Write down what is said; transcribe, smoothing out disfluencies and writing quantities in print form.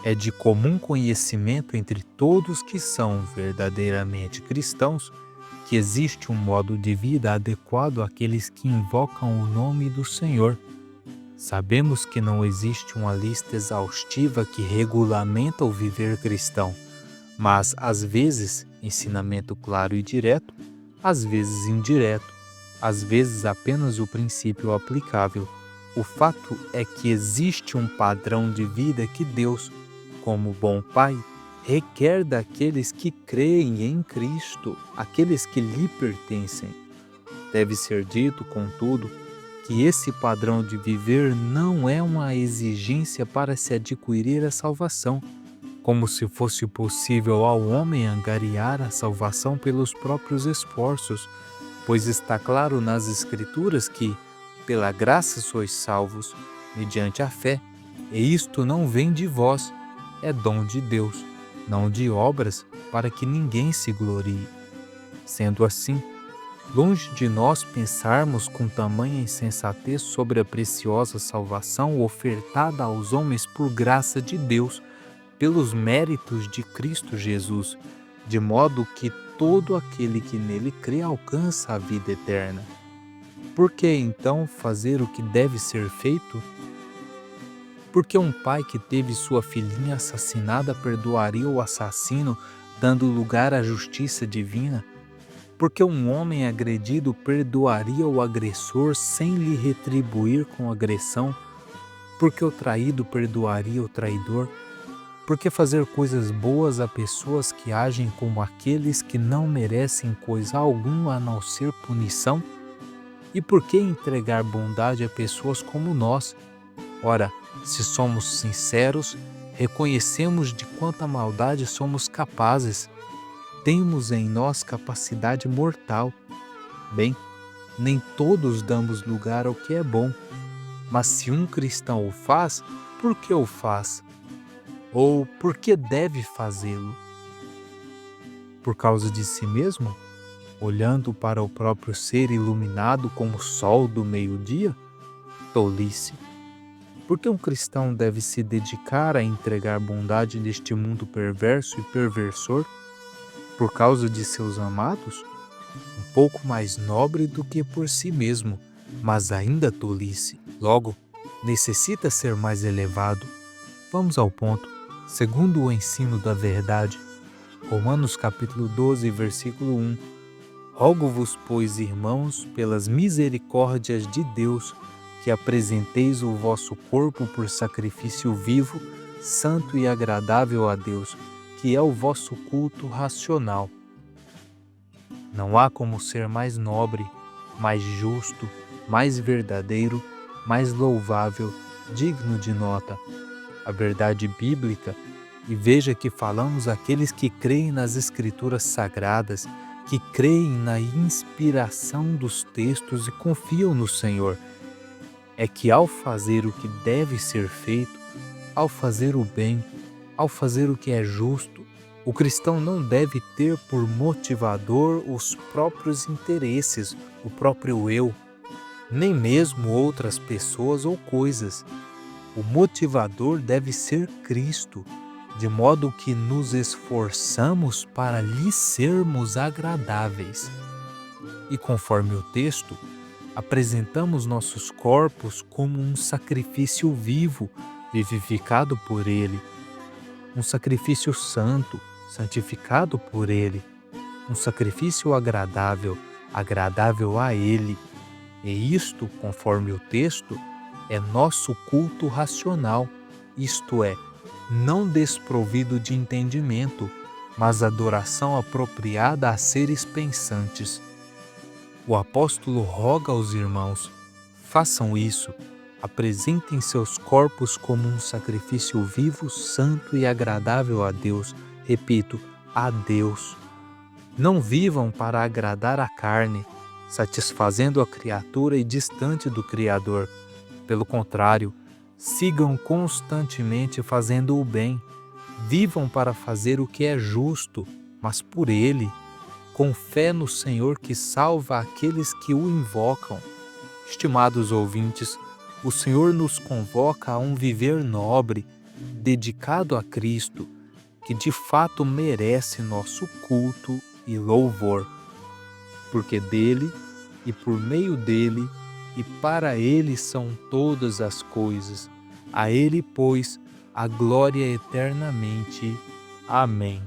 É de comum conhecimento entre todos que são verdadeiramente cristãos que existe um modo de vida adequado àqueles que invocam o nome do Senhor. Sabemos que não existe uma lista exaustiva que regulamenta o viver cristão, mas às vezes ensinamento claro e direto, às vezes indireto, às vezes apenas o princípio aplicável. O fato é que existe um padrão de vida que Deus, como bom Pai, requer daqueles que creem em Cristo, aqueles que lhe pertencem. Deve ser dito, contudo, que esse padrão de viver não é uma exigência para se adquirir a salvação, como se fosse possível ao homem angariar a salvação pelos próprios esforços, pois está claro nas Escrituras que, pela graça sois salvos, mediante a fé, e isto não vem de vós, é dom de Deus, não de obras, para que ninguém se glorie. Sendo assim, longe de nós pensarmos com tamanha insensatez sobre a preciosa salvação ofertada aos homens por graça de Deus, pelos méritos de Cristo Jesus, de modo que todo aquele que nele crê alcança a vida eterna. Por que então fazer o que deve ser feito? Porque um pai que teve sua filhinha assassinada perdoaria o assassino, dando lugar à justiça divina? Porque um homem agredido perdoaria o agressor sem lhe retribuir com agressão? Porque o traído perdoaria o traidor? Porque fazer coisas boas a pessoas que agem como aqueles que não merecem coisa alguma a não ser punição? E por que entregar bondade a pessoas como nós? Ora, se somos sinceros, reconhecemos de quanta maldade somos capazes. Temos em nós capacidade mortal. Bem, nem todos damos lugar ao que é bom, mas se um cristão o faz, por que o faz? Ou por que deve fazê-lo? Por causa de si mesmo? Olhando para o próprio ser iluminado como o sol do meio-dia? Tolice! Porque um cristão deve se dedicar a entregar bondade neste mundo perverso e perversor? Por causa de seus amados? Um pouco mais nobre do que por si mesmo, mas ainda tolice. Logo, necessita ser mais elevado. Vamos ao ponto. Segundo o ensino da verdade, Romanos capítulo 12, versículo 1. Rogo-vos, pois, irmãos, pelas misericórdias de Deus, que apresenteis o vosso corpo por sacrifício vivo, santo e agradável a Deus, que é o vosso culto racional. Não há como ser mais nobre, mais justo, mais verdadeiro, mais louvável, digno de nota. A verdade bíblica, e veja que falamos aqueles que creem nas Escrituras Sagradas, que creem na inspiração dos textos e confiam no Senhor, é que ao fazer o que deve ser feito, ao fazer o bem, ao fazer o que é justo, o cristão não deve ter por motivador os próprios interesses, o próprio eu, nem mesmo outras pessoas ou coisas. O motivador deve ser Cristo, de modo que nos esforçamos para lhe sermos agradáveis. E conforme o texto, apresentamos nossos corpos como um sacrifício vivo, vivificado por Ele, um sacrifício santo, santificado por Ele, um sacrifício agradável, agradável a Ele. E isto, conforme o texto, é nosso culto racional, isto é, não desprovido de entendimento, mas adoração apropriada a seres pensantes. O apóstolo roga aos irmãos: façam isso, apresentem seus corpos como um sacrifício vivo, santo e agradável a Deus. Repito, a Deus. Não vivam para agradar a carne, satisfazendo a criatura e distante do Criador. Pelo contrário, sigam constantemente fazendo o bem. Vivam para fazer o que é justo, mas por Ele, com fé no Senhor que salva aqueles que o invocam. Estimados ouvintes, o Senhor nos convoca a um viver nobre, dedicado a Cristo, que de fato merece nosso culto e louvor, porque dele e por meio dele e para ele são todas as coisas. A ele, pois, a glória eternamente. Amém.